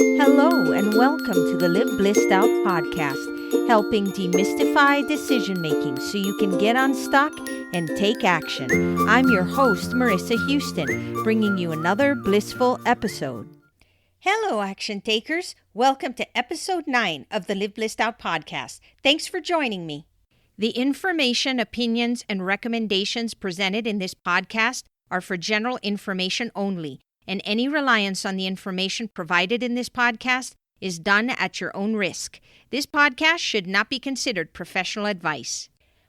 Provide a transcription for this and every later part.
Hello, and welcome to the Live Blissed Out podcast, helping demystify decision making so you can get unstuck and take action. I'm your host, Marissa Houston, bringing you another blissful episode. Hello, action takers. Welcome to episode 9 of the Live Blissed Out podcast. Thanks for joining me. The information, opinions, and recommendations presented in this podcast are for general information only, and any reliance on the information provided in this podcast is done at your own risk. This podcast should not be considered professional advice.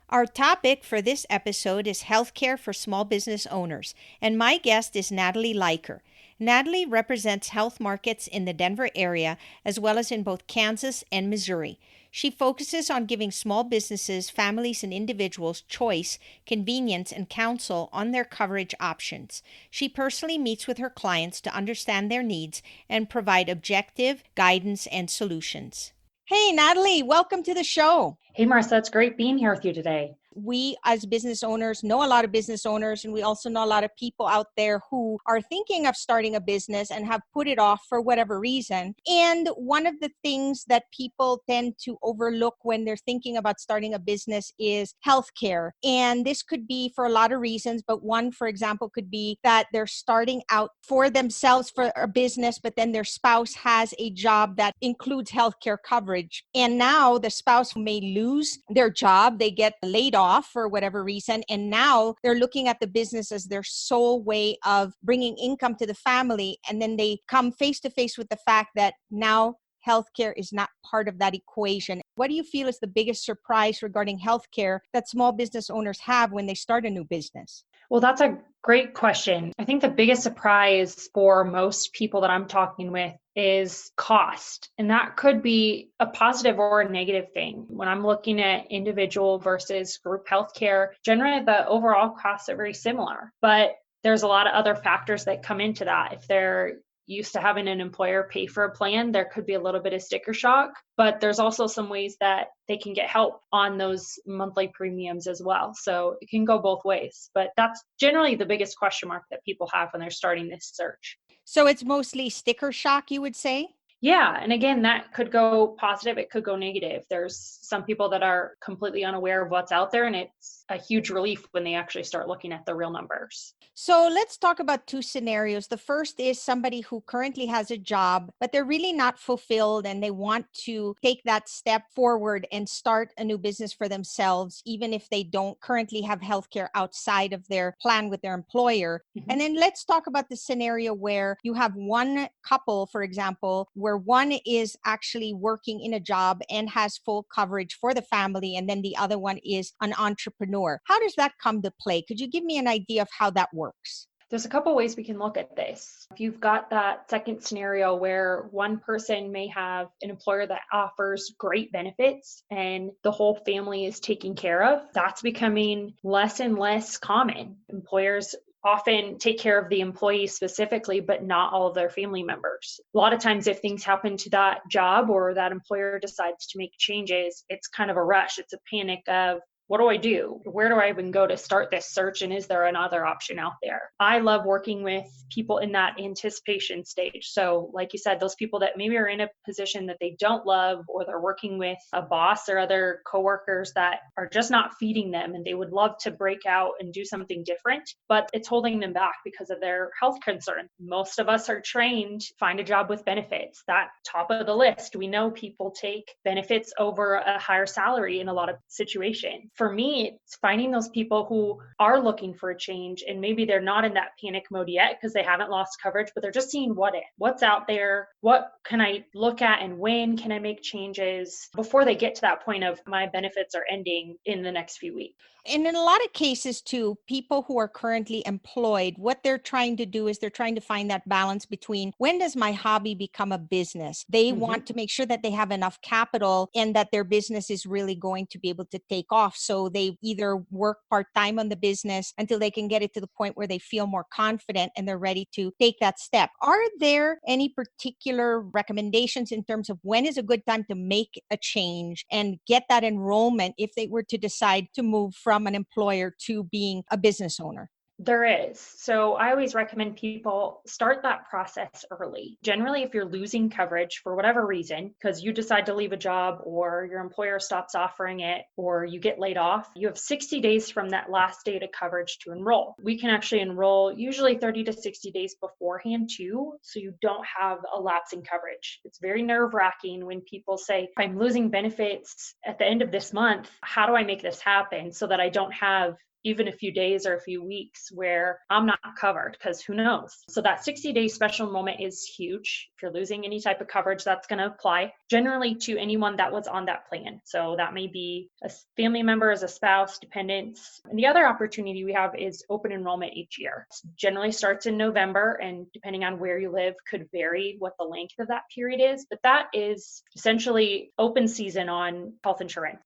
Our topic for this episode is healthcare for small business owners, and my guest is Natalie Leiker. Natalie represents HealthMarkets in the Denver area, as well as in both Kansas and Missouri. She focuses on giving small businesses, families, and individuals choice, convenience, and counsel on their coverage options. She personally meets with her clients to understand their needs and provide objective guidance and solutions. Hey, Natalie, welcome to the show. Hey, Marissa, it's great being here with you today. We as business owners know a lot of business owners, and we also know a lot of people out there who are thinking of starting a business and have put it off for whatever reason. And one of the things that people tend to overlook when they're thinking about starting a business is healthcare. And this could be for a lot of reasons, but one, for example, could be that they're starting out for themselves for a business, but then their spouse has a job that includes healthcare coverage. And now the spouse may lose their job, they get laid off for whatever reason, and now they're looking at the business as their sole way of bringing income to the family, and then they come face to face with the fact that now healthcare is not part of that equation. What do you feel is the biggest surprise regarding healthcare that small business owners have when they start a new business? Well, that's a great question. I think the biggest surprise for most people that I'm talking with is cost. And that could be a positive or a negative thing. When I'm looking at individual versus group healthcare, generally the overall costs are very similar, but there's a lot of other factors that come into that. If they're used to having an employer pay for a plan, there could be a little bit of sticker shock, but there's also some ways that they can get help on those monthly premiums as well. So it can go both ways, but that's generally the biggest question mark that people have when they're starting this search. So it's mostly sticker shock, you would say? Yeah. And again, that could go positive. It could go negative. There's some people that are completely unaware of what's out there, and it's a huge relief when they actually start looking at the real numbers. So let's talk about two scenarios. The first is somebody who currently has a job, but they're really not fulfilled and they want to take that step forward and start a new business for themselves, even if they don't currently have healthcare outside of their plan with their employer. And then let's talk about the scenario where you have one couple, for example, where one is actually working in a job and has full coverage for the family, and then the other one is an entrepreneur. How does that come to play? Could you give me an idea of how that works? There's a couple ways we can look at this. If you've got that second scenario where one person may have an employer that offers great benefits and the whole family is taken care of, that's becoming less and less common. Employers often take care of the employee specifically, but not all of their family members. A lot of times if things happen to that job or that employer decides to make changes, it's kind of a rush. It's a panic of, what do I do? Where do I even go to start this search? And is there another option out there? I love working with people in that anticipation stage. So like you said, those people that maybe are in a position that they don't love, or they're working with a boss or other coworkers that are just not feeding them, and they would love to break out and do something different, but it's holding them back because of their health concern. Most of us are trained, find a job with benefits, that top of the list. We know people take benefits over a higher salary in a lot of situations. For me, it's finding those people who are looking for a change, and maybe they're not in that panic mode yet because they haven't lost coverage, but they're just seeing what's out there, what can I look at, and when can I make changes before they get to that point of my benefits are ending in the next few weeks. And in a lot of cases too, people who are currently employed, what they're trying to do is they're trying to find that balance between, when does my hobby become a business? They want to make sure that they have enough capital and that their business is really going to be able to take off. So they either work part-time on the business until they can get it to the point where they feel more confident and they're ready to take that step. Are there any particular recommendations in terms of when is a good time to make a change and get that enrollment if they were to decide to move from an employer to being a business owner? There is. So I always recommend people start that process early. Generally, if you're losing coverage for whatever reason, because you decide to leave a job or your employer stops offering it or you get laid off, you have 60 days from that last date of coverage to enroll. We can actually enroll usually 30 to 60 days beforehand too, so you don't have a lapse in coverage. It's very nerve-wracking when people say, I'm losing benefits at the end of this month. How do I make this happen so that I don't have even a few days or a few weeks where I'm not covered, because who knows? So that 60-day special enrollment is huge. If you're losing any type of coverage, that's going to apply generally to anyone that was on that plan. So that may be a family member, as a spouse, dependents. And the other opportunity we have is open enrollment each year. It generally starts in November, and depending on where you live could vary what the length of that period is. But that is essentially open season on health insurance.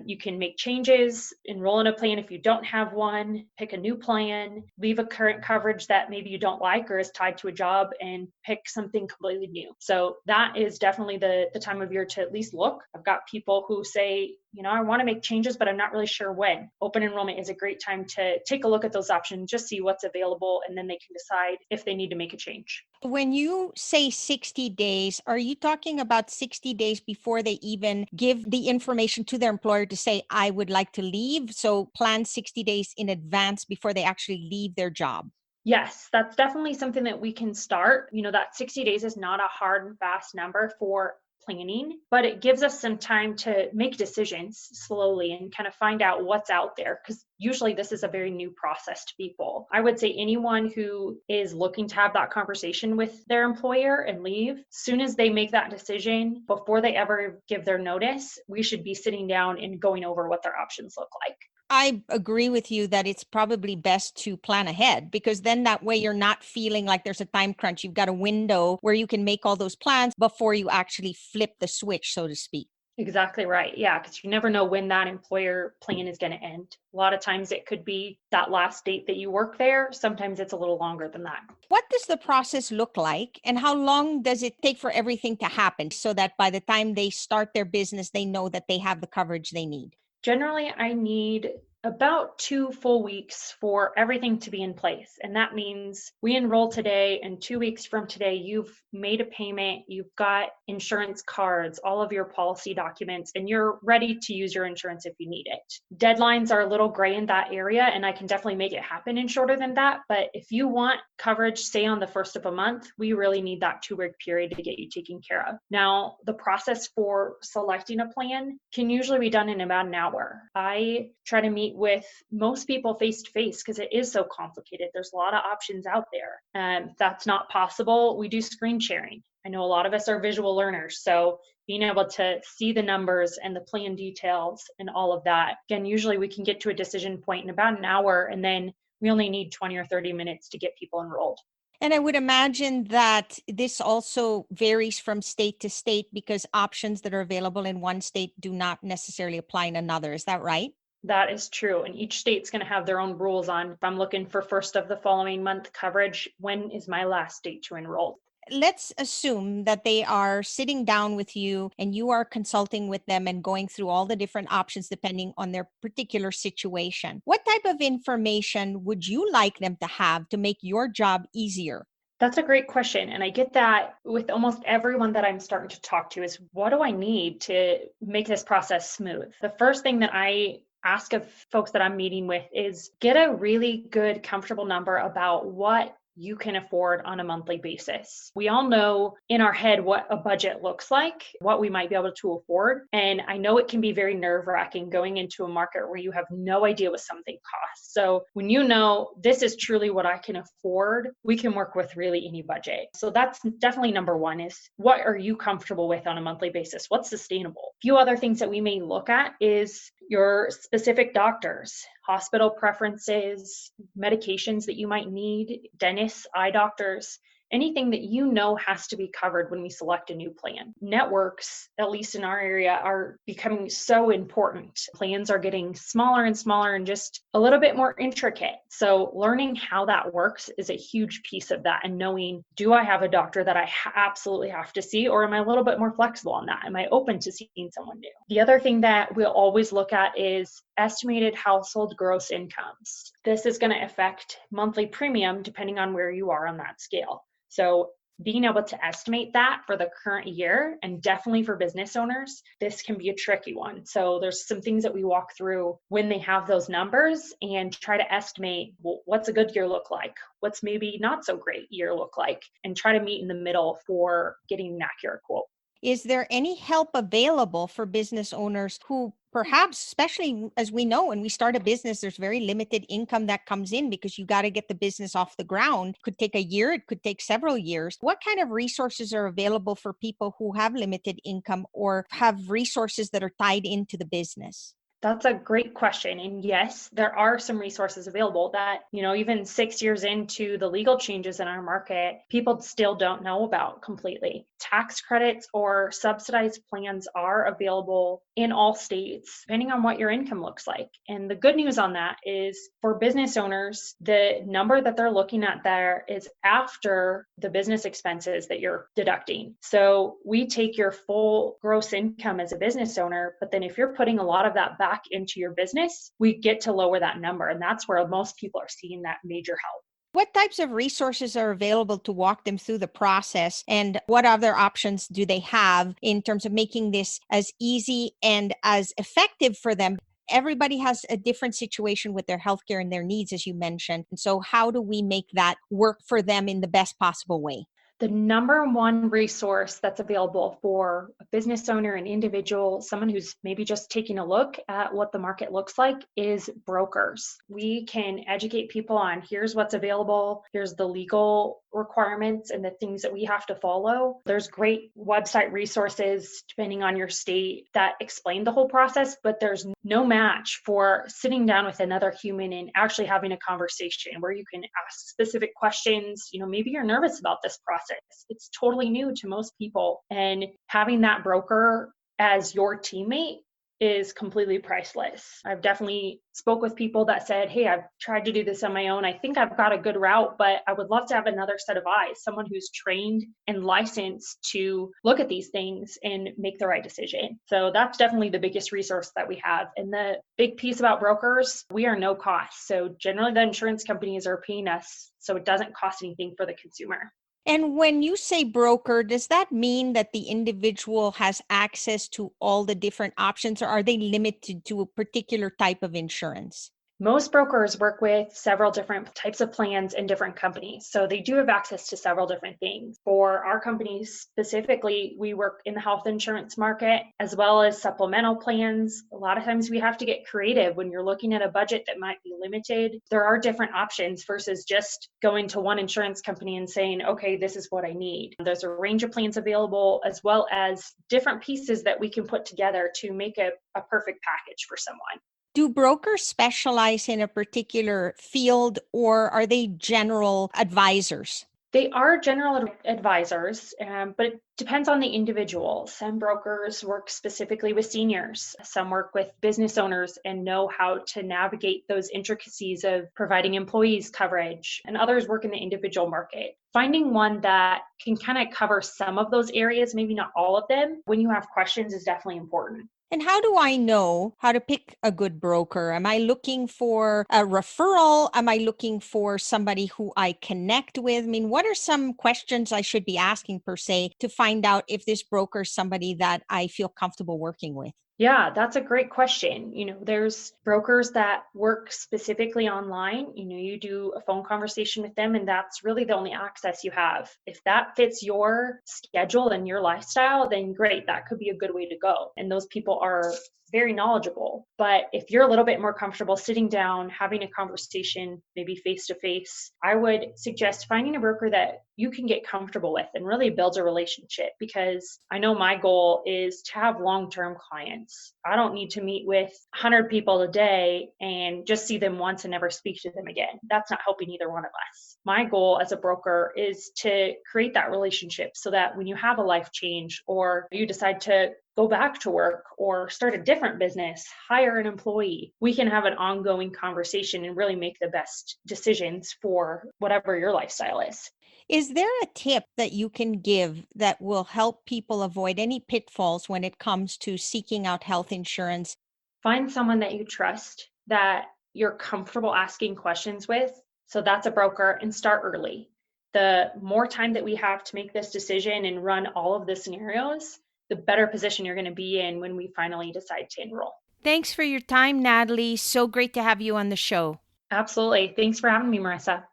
You can make changes, enroll in a plan if you don't have one, pick a new plan, leave a current coverage that maybe you don't like or is tied to a job, and pick something completely new. So that is definitely the time of year to at least look. I've got people who say, I want to make changes, but I'm not really sure when. Open enrollment is a great time to take a look at those options, just see what's available, and then they can decide if they need to make a change. When you say 60 days, are you talking about 60 days before they even give the information to their employer to say, I would like to leave? So plan 60 days in advance before they actually leave their job. Yes, that's definitely something that we can start. That 60 days is not a hard and fast number for planning, but it gives us some time to make decisions slowly and kind of find out what's out there, because usually this is a very new process to people. I would say anyone who is looking to have that conversation with their employer and leave, soon as they make that decision, before they ever give their notice, we should be sitting down and going over what their options look like. I agree with you that it's probably best to plan ahead, because then that way you're not feeling like there's a time crunch. You've got a window where you can make all those plans before you actually flip the switch, so to speak. Exactly right. Yeah, because you never know when that employer plan is going to end. A lot of times it could be that last date that you work there. Sometimes it's a little longer than that. What does the process look like, and how long does it take for everything to happen so that by the time they start their business, they know that they have the coverage they need? Generally, I need about 2 full weeks for everything to be in place. And that means we enroll today, and 2 weeks from today, you've made a payment, you've got insurance cards, all of your policy documents, and you're ready to use your insurance if you need it. Deadlines are a little gray in that area, and I can definitely make it happen in shorter than that. But if you want coverage, say on the first of a month, we really need that 2-week period to get you taken care of. Now, the process for selecting a plan can usually be done in about an hour. I try to meet with most people face to face because it is so complicated. There's a lot of options out there. If that's not possible, we do screen sharing. I know a lot of us are visual learners, so being able to see the numbers and the plan details and all of that, again, usually we can get to a decision point in about an hour, and then we only need 20 or 30 minutes to get people enrolled. And I would imagine that this also varies from state to state, because options that are available in one state do not necessarily apply in another. Is that right? That is true. And each state's going to have their own rules on, if I'm looking for first of the following month coverage, when is my last date to enroll? Let's assume that they are sitting down with you and you are consulting with them and going through all the different options depending on their particular situation. What type of information would you like them to have to make your job easier? That's a great question. And I get that with almost everyone that I'm starting to talk to is, what do I need to make this process smooth? The first thing that I ask of folks that I'm meeting with is get a really good, comfortable number about what you can afford on a monthly basis. We all know in our head what a budget looks like, what we might be able to afford. And I know it can be very nerve-wracking going into a market where you have no idea what something costs. So when you know this is truly what I can afford, we can work with really any budget. So that's definitely number one, is what are you comfortable with on a monthly basis? What's sustainable? A few other things that we may look at is your specific doctors, hospital preferences, medications that you might need, dentists, eye doctors, anything that you know has to be covered when we select a new plan. Networks, at least in our area, are becoming so important. Plans are getting smaller and smaller and just a little bit more intricate. So learning how that works is a huge piece of that, and knowing, do I have a doctor that I absolutely have to see, or am I a little bit more flexible on that? Am I open to seeing someone new? The other thing that we'll always look at is estimated household gross incomes. this is going to affect monthly premium depending on where you are on that scale. So being able to estimate that for the current year, and definitely for business owners, this can be a tricky one. So there's some things that we walk through when they have those numbers and try to estimate, well, what's a good year look like? What's maybe not so great year look like? And try to meet in the middle for getting an accurate quote. Is there any help available for business owners who perhaps, especially as we know, when we start a business, there's very limited income that comes in because you got to get the business off the ground. It could take a year, it could take several years. What kind of resources are available for people who have limited income or have resources that are tied into the business? That's a great question. And yes, there are some resources available that, even 6 years into the legal changes in our market, people still don't know about completely. Tax credits or subsidized plans are available in all states, depending on what your income looks like. And the good news on that is for business owners, the number that they're looking at there is after the business expenses that you're deducting. So we take your full gross income as a business owner, but then if you're putting a lot of that back into your business, we get to lower that number. And that's where most people are seeing that major help. What types of resources are available to walk them through the process, and what other options do they have in terms of making this as easy and as effective for them? Everybody has a different situation with their healthcare and their needs, as you mentioned. And so how do we make that work for them in the best possible way? The number one resource that's available for a business owner, an individual, someone who's maybe just taking a look at what the market looks like, is brokers. We can educate people on here's what's available, here's the legal requirements and the things that we have to follow. There's great website resources, depending on your state, that explain the whole process, but there's no match for sitting down with another human and actually having a conversation where you can ask specific questions. Maybe you're nervous about this process. It's totally new to most people. And having that broker as your teammate is completely priceless. I've definitely spoke with people that said, hey, I've tried to do this on my own. I think I've got a good route, but I would love to have another set of eyes, someone who's trained and licensed to look at these things and make the right decision. So that's definitely the biggest resource that we have. And the big piece about brokers, we are no cost. So generally the insurance companies are paying us, so it doesn't cost anything for the consumer. And when you say broker, does that mean that the individual has access to all the different options, or are they limited to a particular type of insurance? Most brokers work with several different types of plans and different companies. So they do have access to several different things. For our company specifically, we work in the health insurance market as well as supplemental plans. A lot of times we have to get creative when you're looking at a budget that might be limited. There are different options versus just going to one insurance company and saying, okay, this is what I need. There's a range of plans available as well as different pieces that we can put together to make a perfect package for someone. Do brokers specialize in a particular field, or are they general advisors? They are general advisors, but it depends on the individual. Some brokers work specifically with seniors. Some work with business owners and know how to navigate those intricacies of providing employees coverage, and others work in the individual market. Finding one that can kind of cover some of those areas, maybe not all of them, when you have questions is definitely important. And how do I know how to pick a good broker? Am I looking for a referral? Am I looking for somebody who I connect with? I mean, what are some questions I should be asking per se to find out if this broker is somebody that I feel comfortable working with? Yeah, that's a great question. There's brokers that work specifically online. You do a phone conversation with them, and that's really the only access you have. If that fits your schedule and your lifestyle, then great, that could be a good way to go. And those people are very knowledgeable. But if you're a little bit more comfortable sitting down, having a conversation, maybe face to face, I would suggest finding a broker that you can get comfortable with and really build a relationship, because I know my goal is to have long-term clients. I don't need to meet with 100 people a day and just see them once and never speak to them again. That's not helping either one of us. My goal as a broker is to create that relationship so that when you have a life change or you decide to go back to work or start a different business, hire an employee, we can have an ongoing conversation and really make the best decisions for whatever your lifestyle is. Is there a tip that you can give that will help people avoid any pitfalls when it comes to seeking out health insurance? Find someone that you trust that you're comfortable asking questions with. So that's a broker, and start early. The more time that we have to make this decision and run all of the scenarios, the better position you're going to be in when we finally decide to enroll. Thanks for your time, Natalie. So great to have you on the show. Absolutely. Thanks for having me, Marissa.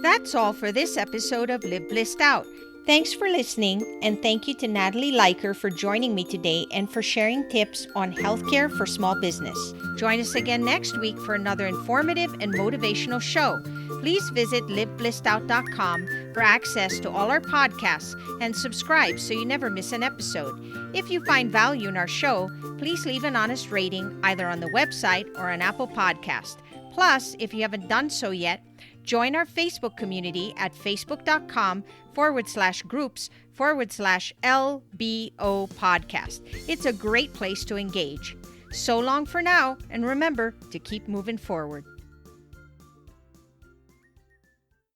That's all for this episode of Live Blissed Out. Thanks for listening, and thank you to Natalie Leiker for joining me today and for sharing tips on healthcare for small business. Join us again next week for another informative and motivational show. Please visit liveblисsedout.com for access to all our podcasts and subscribe so you never miss an episode. If you find value in our show, please leave an honest rating either on the website or on Apple Podcast. Plus, if you haven't done so yet, join our Facebook community at facebook.com/groups/LBO podcast. It's a great place to engage. So long for now, and remember to keep moving forward.